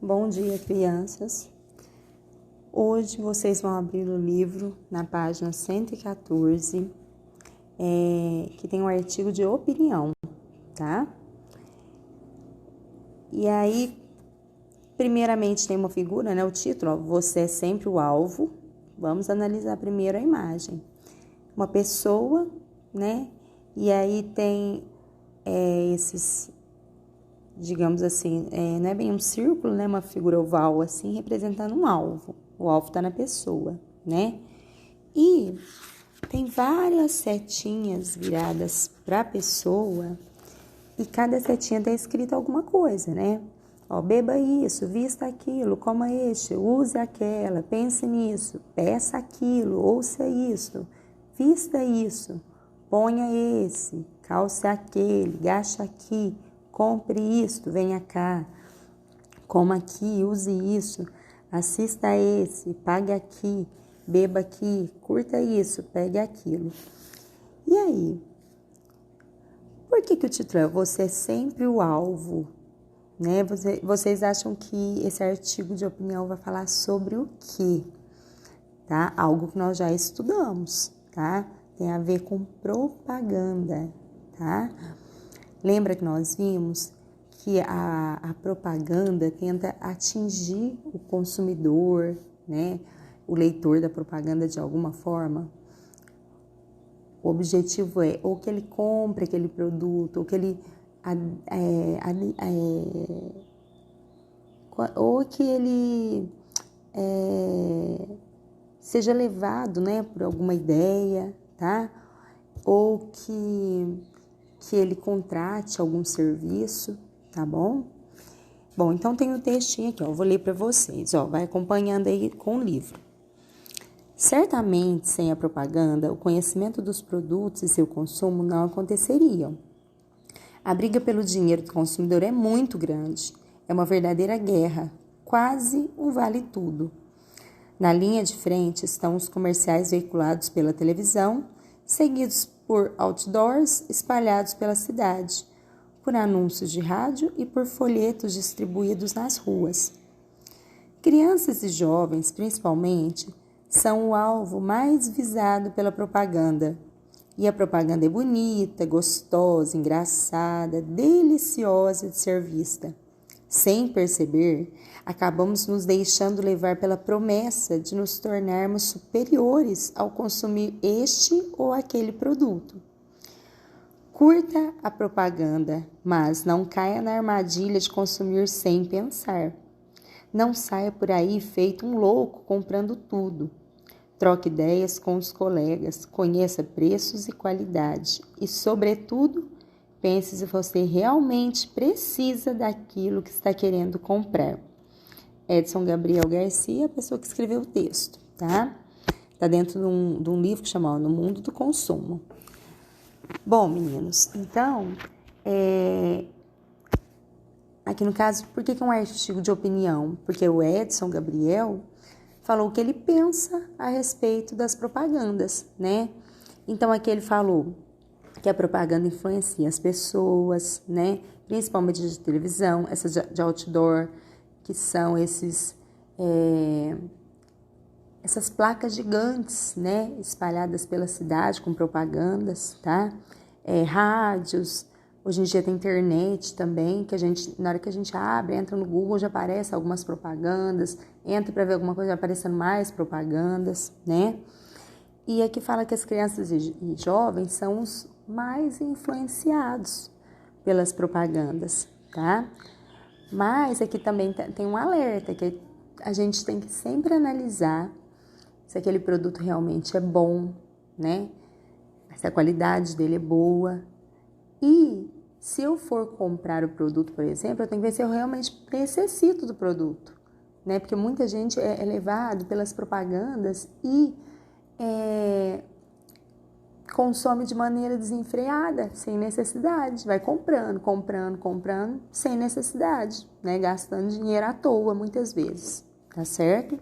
Bom dia, crianças. Hoje vocês vão abrir o livro na página 114, que tem um artigo de opinião, tá? E aí, primeiramente tem uma figura, né? O título, ó, você é sempre o alvo. Vamos analisar primeiro a imagem. Uma pessoa, né? E aí tem esses, digamos assim, não é bem um círculo, né? Uma figura oval assim, representando um alvo. O alvo está na pessoa, né? E tem várias setinhas viradas para a pessoa e cada setinha está escrito alguma coisa, né? Ó, beba isso, vista aquilo, coma este, use aquela, pense nisso, peça aquilo, ouça isso, vista isso, ponha esse, calce aquele, gaste aqui, compre isto, venha cá, coma aqui, use isso, assista a esse, pague aqui, beba aqui, curta isso, pegue aquilo. E aí? Por que o título é Você é sempre o alvo? Né? Vocês acham que esse artigo de opinião vai falar sobre o quê? Tá? Algo que nós já estudamos, tá? Tem a ver com propaganda, tá? Lembra que nós vimos que a propaganda tenta atingir o consumidor, né? O leitor da propaganda de alguma forma. O objetivo é ou que ele compre aquele produto, ou que ele seja levado, né, por alguma ideia, tá? Ou que ele contrate algum serviço, tá bom? Bom, então tem um textinho aqui, ó, vou ler para vocês, ó, vai acompanhando aí com o livro. Certamente, sem a propaganda, o conhecimento dos produtos e seu consumo não aconteceriam. A briga pelo dinheiro do consumidor é muito grande. É uma verdadeira guerra, quase um vale-tudo. Na linha de frente estão os comerciais veiculados pela televisão, seguidos por outdoors espalhados pela cidade, por anúncios de rádio e por folhetos distribuídos nas ruas. Crianças e jovens, principalmente, são o alvo mais visado pela propaganda. E a propaganda é bonita, gostosa, engraçada, deliciosa de ser vista. Sem perceber, acabamos nos deixando levar pela promessa de nos tornarmos superiores ao consumir este ou aquele produto. Curta a propaganda, mas não caia na armadilha de consumir sem pensar. Não saia por aí feito um louco comprando tudo. Troque ideias com os colegas, conheça preços e qualidade e, sobretudo, pense se você realmente precisa daquilo que está querendo comprar. Edson Gabriel Garcia, a pessoa que escreveu o texto, tá? Tá dentro de um livro que chama No Mundo do Consumo. Bom, meninos, então, aqui no caso, por que é um artigo de opinião? Porque o Edson Gabriel falou o que ele pensa a respeito das propagandas, né? Então, aqui ele falou que a propaganda influencia as pessoas, né? Principalmente de televisão, essas de outdoor, que são essas placas gigantes, né? Espalhadas pela cidade com propagandas, tá? Rádios, hoje em dia tem internet também, que na hora que a gente abre, entra no Google, já aparece algumas propagandas, entra para ver alguma coisa, já aparecendo mais propagandas, né? E aqui fala que as crianças e jovens são os mais influenciados pelas propagandas, tá? Mas aqui também tem um alerta, que a gente tem que sempre analisar se aquele produto realmente é bom, né? Se a qualidade dele é boa. E se eu for comprar o produto, por exemplo, eu tenho que ver se eu realmente necessito do produto, né? Porque muita gente é levado pelas propagandas e consome de maneira desenfreada, sem necessidade. Vai comprando, sem necessidade, né? Gastando dinheiro à toa, muitas vezes, tá certo?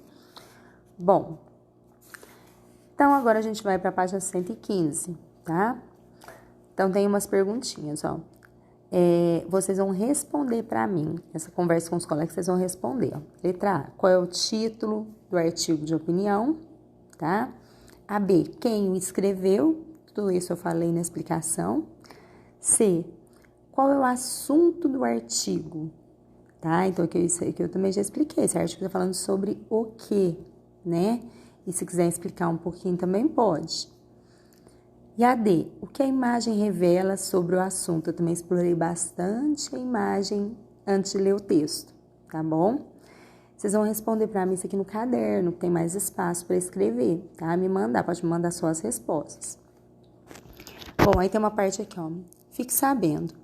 Bom, então agora a gente vai para a página 115, tá? Então tem umas perguntinhas, ó. vocês vão responder para mim. Essa conversa com os colegas, vocês vão responder. Ó. Letra A, qual é o título do artigo de opinião, tá? A B, quem o escreveu? Tudo isso eu falei na explicação. C, qual é o assunto do artigo? Tá? Então, isso aqui eu também já expliquei. Esse artigo está falando sobre o quê, né? E se quiser explicar um pouquinho também pode. E a D, o que a imagem revela sobre o assunto? Eu também explorei bastante a imagem antes de ler o texto, tá bom? Vocês vão responder para mim isso aqui no caderno, que tem mais espaço para escrever, tá? Pode me mandar só as respostas. Bom, aí tem uma parte aqui, ó. Fique sabendo.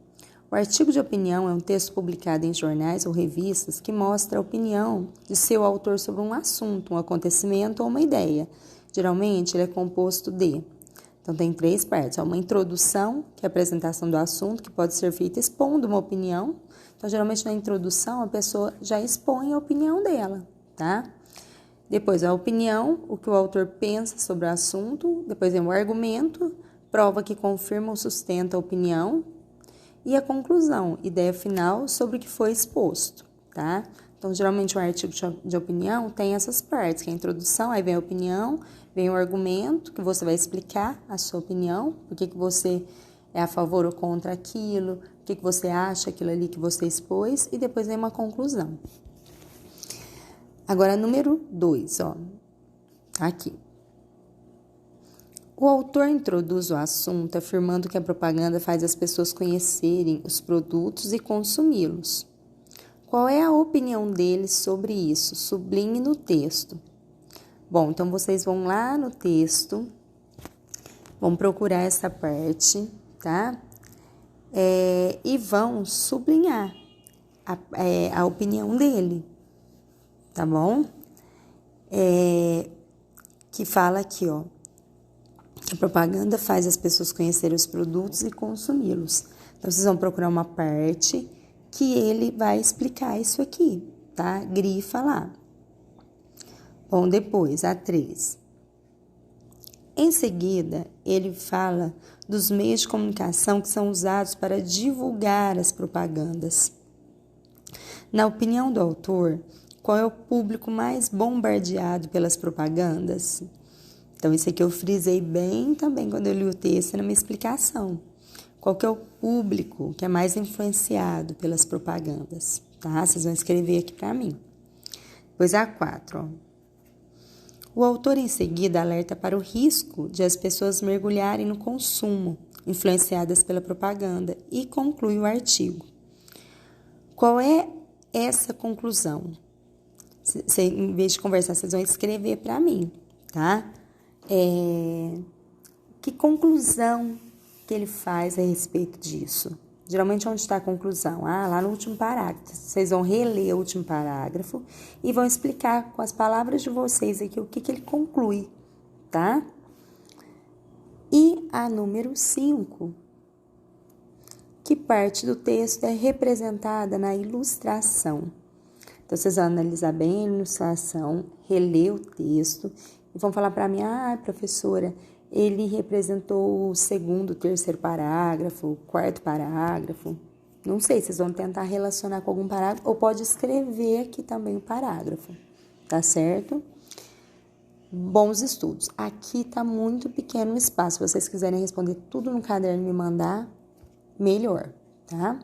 O artigo de opinião é um texto publicado em jornais ou revistas que mostra a opinião de seu autor sobre um assunto, um acontecimento ou uma ideia. Geralmente, ele é composto de... Então, tem 3 partes. Uma introdução, que é a apresentação do assunto, que pode ser feita expondo uma opinião. Então, geralmente, na introdução, a pessoa já expõe a opinião dela, tá? Depois, a opinião, o que o autor pensa sobre o assunto. Depois, vem o argumento, prova que confirma ou sustenta a opinião. E a conclusão, ideia final sobre o que foi exposto, tá? Então, geralmente, um artigo de opinião tem essas partes, que é a introdução, aí vem a opinião, vem o argumento, que você vai explicar a sua opinião, por que você é a favor ou contra aquilo, o que você acha aquilo ali que você expôs, e depois vem uma conclusão. Agora, número 2, ó, aqui. O autor introduz o assunto afirmando que a propaganda faz as pessoas conhecerem os produtos e consumi-los. Qual é a opinião dele sobre isso? Sublinhe no texto. Bom, então vocês vão lá no texto, vão procurar essa parte, tá? E vão sublinhar a opinião dele, tá bom? Que fala aqui, ó. A propaganda faz as pessoas conhecerem os produtos e consumi-los. Então, vocês vão procurar uma parte que ele vai explicar isso aqui, tá? Grifa lá. Bom, depois, a 3. Em seguida, ele fala dos meios de comunicação que são usados para divulgar as propagandas. Na opinião do autor, qual é o público mais bombardeado pelas propagandas? Então, isso aqui eu frisei bem também quando eu li o texto na minha explicação. Qual que é o público que é mais influenciado pelas propagandas, tá? Vocês vão escrever aqui para mim. Depois a 4, ó. O autor, em seguida, alerta para o risco de as pessoas mergulharem no consumo, influenciadas pela propaganda, e conclui o artigo. Qual é essa conclusão? Em vez de conversar, vocês vão escrever para mim, tá? Que conclusão que ele faz a respeito disso? Geralmente, onde está a conclusão? Lá no último parágrafo. Vocês vão reler o último parágrafo e vão explicar com as palavras de vocês aqui o que ele conclui, tá? E a número 5. Que parte do texto é representada na ilustração? Então, vocês vão analisar bem a ilustração, reler o texto e vão falar para mim, professora, ele representou o 2º, 3º parágrafo, 4º parágrafo. Não sei, vocês vão tentar relacionar com algum parágrafo ou pode escrever aqui também o parágrafo, tá certo? Bons estudos. Aqui tá muito pequeno o espaço. Se vocês quiserem responder tudo no caderno e me mandar, melhor, tá?